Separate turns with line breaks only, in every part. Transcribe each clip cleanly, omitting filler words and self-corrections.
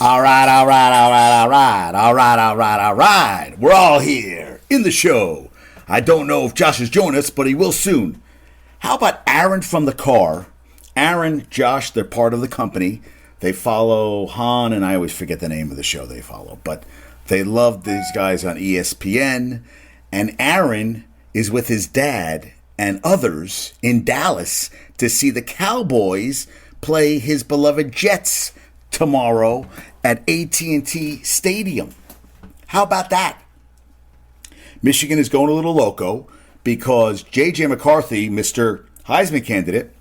All right, all right, all right, all right, all right, all right, all right. We're all here in the show. I don't know if Josh has joined us, but he will soon. How about Aaron from the car? Aaron, Josh, they're part of the company. They follow Han, and I always forget the name of the show they follow, but they love these guys on ESPN. And Aaron is with his dad and others in Dallas to see the Cowboys play his beloved Jets tomorrow at AT&T Stadium. How about that? Michigan is going a little loco because J.J. McCarthy, Mr. Heisman candidate,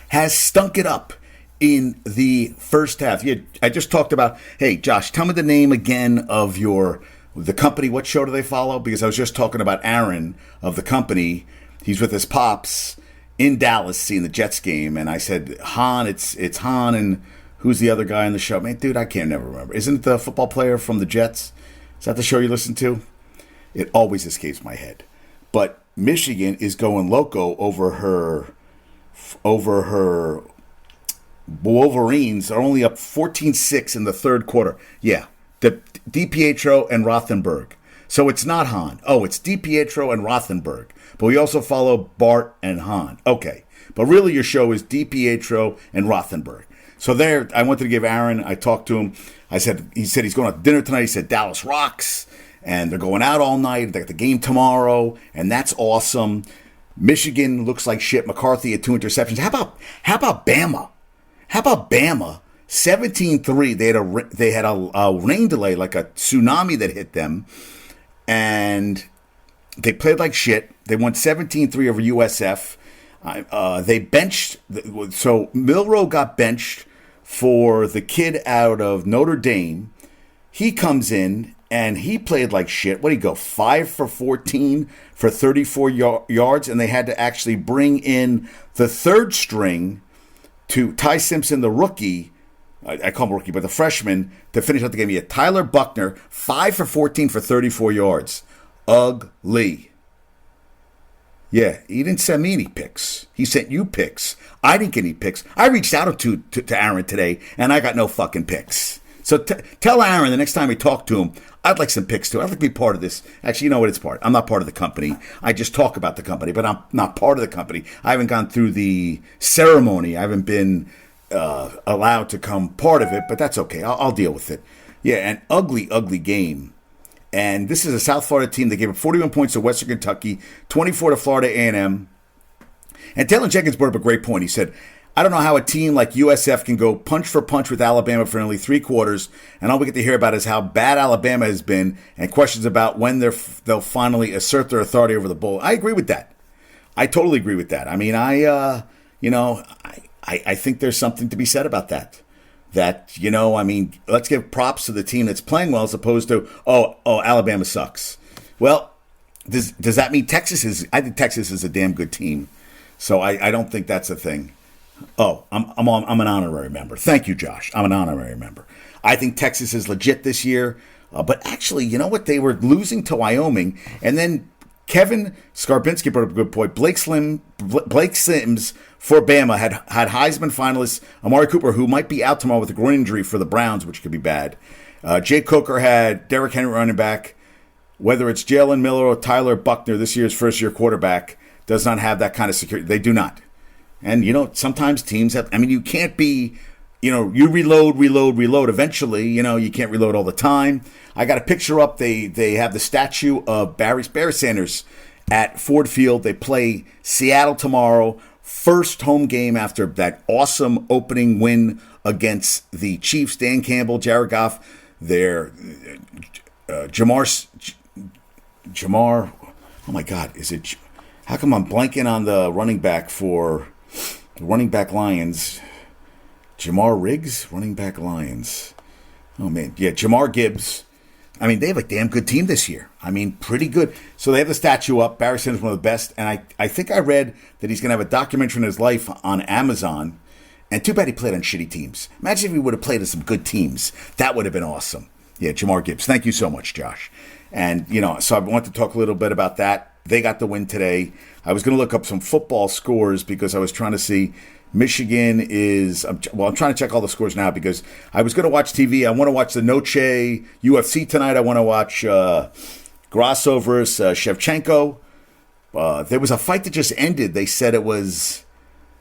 has stunk it up in the first half. I just talked about, hey, Josh, tell me the name again of the company. What show do they follow? Because I was just talking about Aaron of the company. He's with his pops in Dallas seeing the Jets game. And I said, Han, it's Han and who's the other guy on the show? Man, dude, I can't never remember. Isn't it the football player from the Jets? Is that the show you listen to? It always escapes my head. But Michigan is going loco over her Wolverines are only up 14-6 in the third quarter. Yeah, DiPietro and Rothenberg. So it's not Han. Oh, it's DiPietro and Rothenberg. But we also follow Bart and Han. Okay. But really your show is DiPietro and Rothenberg. So there, I wanted to give Aaron, I talked to him. He said he's going to dinner tonight. He said Dallas rocks. And they're going out all night. They got the game tomorrow. And that's awesome. Michigan looks like shit. McCarthy had 2 interceptions. How about Bama? How about Bama? 17-3. They had a rain delay, like a tsunami that hit them. And they played like shit. They won 17-3 over USF. They benched. So Milroe got benched for the kid out of Notre Dame. He comes in and he played like shit. What did he go? 5 for 14 for 34 yards. And they had to actually bring in the third string to Ty Simpson, the rookie. I call him rookie, but the freshman, to finish out the game. He had Tyler Buckner, 5 for 14 for 34 yards. Ugly. Yeah, he didn't send me any picks. He sent you picks. I didn't get any picks. I reached out to Aaron today, and I got no fucking picks. So tell Aaron the next time we talk to him, I'd like some picks too. I'd like to be part of this. Actually, you know what it's part. I'm not part of the company. I just talk about the company, but I'm not part of the company. I haven't gone through the ceremony. I haven't been allowed to come part of it, but that's okay. I'll deal with it. Yeah, an ugly, ugly game. And this is a South Florida team that gave up 41 points to Western Kentucky, 24 to Florida A&M. And Taylor Jenkins brought up a great point. He said, I don't know how a team like USF can go punch for punch with Alabama for nearly 3 quarters, and all we get to hear about is how bad Alabama has been and questions about when they'll finally assert their authority over the Bull. I agree with that. I totally agree with that. I mean, I think there's something to be said about that. Let's give props to the team that's playing well as opposed to, Alabama sucks. Well, does that mean Texas is? I think Texas is a damn good team. So I don't think that's a thing. Oh, I'm an honorary member. Thank you, Josh. I'm an honorary member. I think Texas is legit this year. But actually, you know what? They were losing to Wyoming. And then Kevin Skarbinski brought up a good point. Blake Sims for Bama had Heisman finalist Amari Cooper, who might be out tomorrow with a groin injury for the Browns, which could be bad. Jay Coker had Derrick Henry running back. Whether it's Jalen Miller or Tyler Buckner, this year's first-year quarterback, does not have that kind of security. They do not. And, sometimes teams have, you can't be, you reload. Eventually, you can't reload all the time. I got a picture up. They have the statue of Barry Sanders at Ford Field. They play Seattle tomorrow. First home game after that awesome opening win against the Chiefs. Dan Campbell, Jared Goff, Jamar. Oh my God, how come I'm blanking on the running back for the running back Lions? Jamar Riggs, running back Lions. Oh man, yeah, Jamar Gibbs. They have a damn good team this year. Pretty good. So they have the statue up. Barry Sanders is one of the best. And I think I read that he's going to have a documentary on his life on Amazon. And too bad he played on shitty teams. Imagine if he would have played on some good teams. That would have been awesome. Yeah, Jamar Gibbs. Thank you so much, Josh. And, so I want to talk a little bit about that. They got the win today. I was going to look up some football scores because I was trying to see, Michigan is, I'm trying to check all the scores now because I was going to watch TV. I want to watch the Noche UFC tonight. I want to watch Grasso versus Shevchenko. There was a fight that just ended. They said it was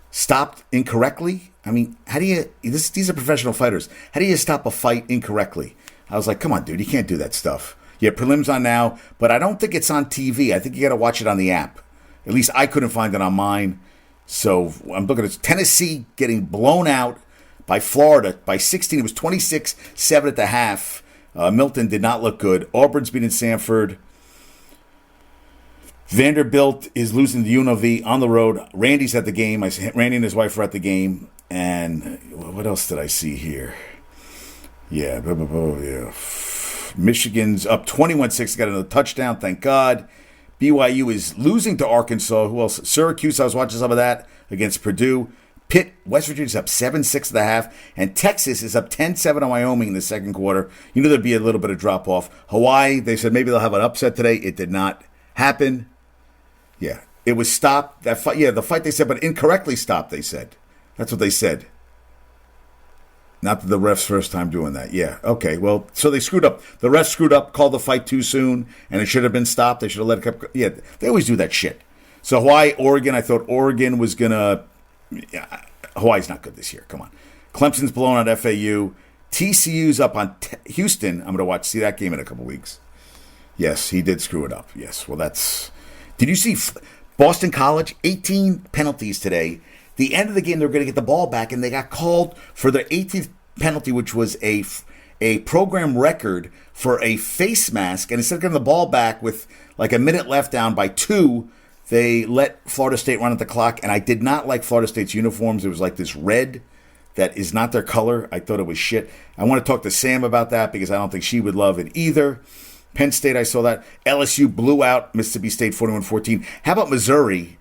stopped incorrectly. I mean, how do you, these are professional fighters. How do you stop a fight incorrectly? I was like, come on, dude, you can't do that stuff. Yeah, prelims on now, but I don't think it's on TV. I think you got to watch it on the app. At least I couldn't find it on mine. So I'm looking at Tennessee getting blown out by Florida by 16. It was 26-7 at the half. Milton did not look good. Auburn's beating Sanford. Vanderbilt is losing to UNLV on the road. Randy's at the game. Randy and his wife are at the game. And what else did I see here? Yeah. Michigan's up 21-6. Got another touchdown. Thank God. BYU is losing to Arkansas. Who else? Syracuse, I was watching some of that against Purdue. Pitt, West Virginia's up 7-6 at the half. And Texas is up 10-7 on Wyoming in the second quarter. You knew there'd be a little bit of drop-off. Hawaii, they said maybe they'll have an upset today. It did not happen. Yeah, it was stopped. That fight, the fight they said, but incorrectly stopped, they said. That's what they said. Not the refs' first time doing that. Yeah, okay. Well, so they screwed up. The refs screwed up, called the fight too soon, and it should have been stopped. They should have let it go. Yeah, they always do that shit. So Hawaii, Oregon, I thought Oregon was going to... Yeah, Hawaii's not good this year. Come on. Clemson's blowing out FAU. TCU's up on Houston. I'm going to see that game in a couple weeks. Yes, he did screw it up. Yes, well, that's... Did you see Boston College? 18 penalties today. The end of the game, they were going to get the ball back, and they got called for their 18th penalty, which was a program record for a face mask. And instead of getting the ball back with like a minute left down by 2, they let Florida State run at the clock. And I did not like Florida State's uniforms. It was like this red that is not their color. I thought it was shit. I want to talk to Sam about that because I don't think she would love it either. Penn State, I saw that. LSU blew out Mississippi State 41-14. How about Missouri?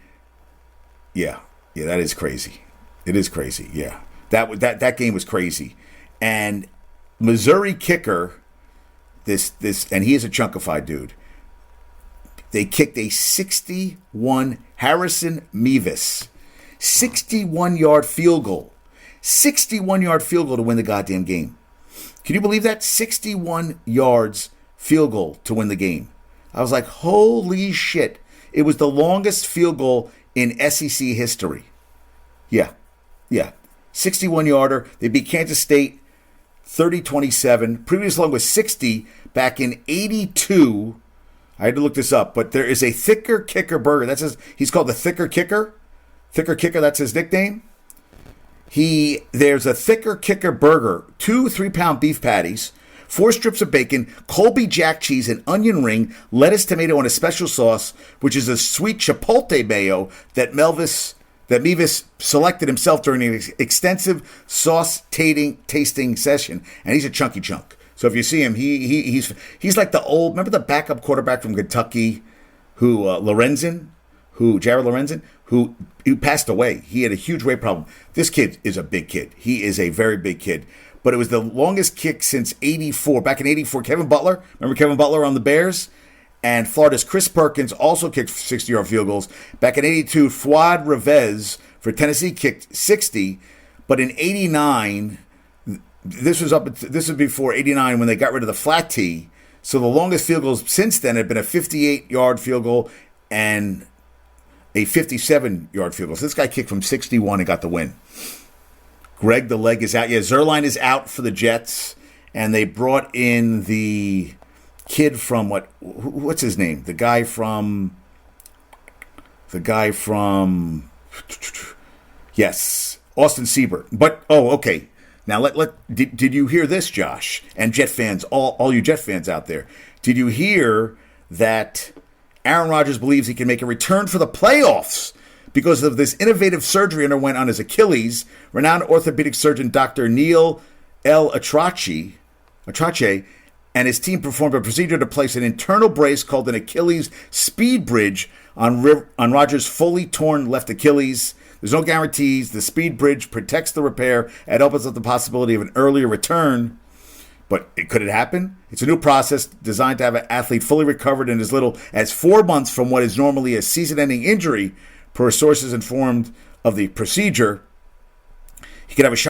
Yeah, that is crazy. It is crazy, yeah. That game was crazy. And Missouri kicker, this and he is a chunkified dude. They kicked a 61 Harrison Mevis 61-yard field goal. 61-yard field goal to win the goddamn game. Can you believe that? 61 yards field goal to win the game. I was like, holy shit. It was the longest field goal in SEC history. Yeah. 61-yarder. They beat Kansas State 30-27. Previous long was 60 back in 82. I had to look this up, but there is a Thicker Kicker burger. He's called the Thicker Kicker. Thicker Kicker, that's his nickname. There's a Thicker Kicker burger, 2 3-pound beef patties, 4 strips of bacon, Colby Jack cheese, an onion ring, lettuce, tomato, and a special sauce, which is a sweet chipotle mayo that Mevis selected himself during an extensive sauce tasting session, and he's a chunky chunk. So if you see him, he's like the old. Remember the backup quarterback from Kentucky, Jared Lorenzen, who passed away. He had a huge weight problem. This kid is a big kid. He is a very big kid. But it was the longest kick since 84. Back in 84, Kevin Butler. Remember Kevin Butler on the Bears? And Florida's Chris Perkins also kicked 60-yard field goals. Back in 82, Fuad Revez for Tennessee kicked 60. But in 89, this was before 89 when they got rid of the flat tee. So the longest field goals since then have been a 58-yard field goal and a 57-yard field goal. So this guy kicked from 61 and got the win. Greg, the leg is out. Yeah, Zerline is out for the Jets. And they brought in the kid from what's his name? The guy from yes, Austin Siebert. But okay. Now did you hear this, Josh? And Jet fans, all you Jet fans out there, did you hear that Aaron Rodgers believes he can make a return for the playoffs because of this innovative surgery underwent on his Achilles? Renowned orthopedic surgeon Dr. Neil L. Atrache and his team performed a procedure to place an internal brace called an Achilles speed bridge on Rodgers' fully torn left Achilles. There's no guarantees. The speed bridge protects the repair and opens up the possibility of an earlier return. But could it happen? It's a new process designed to have an athlete fully recovered in as little as 4 months from what is normally a season-ending injury, per sources informed of the procedure. He could have a shot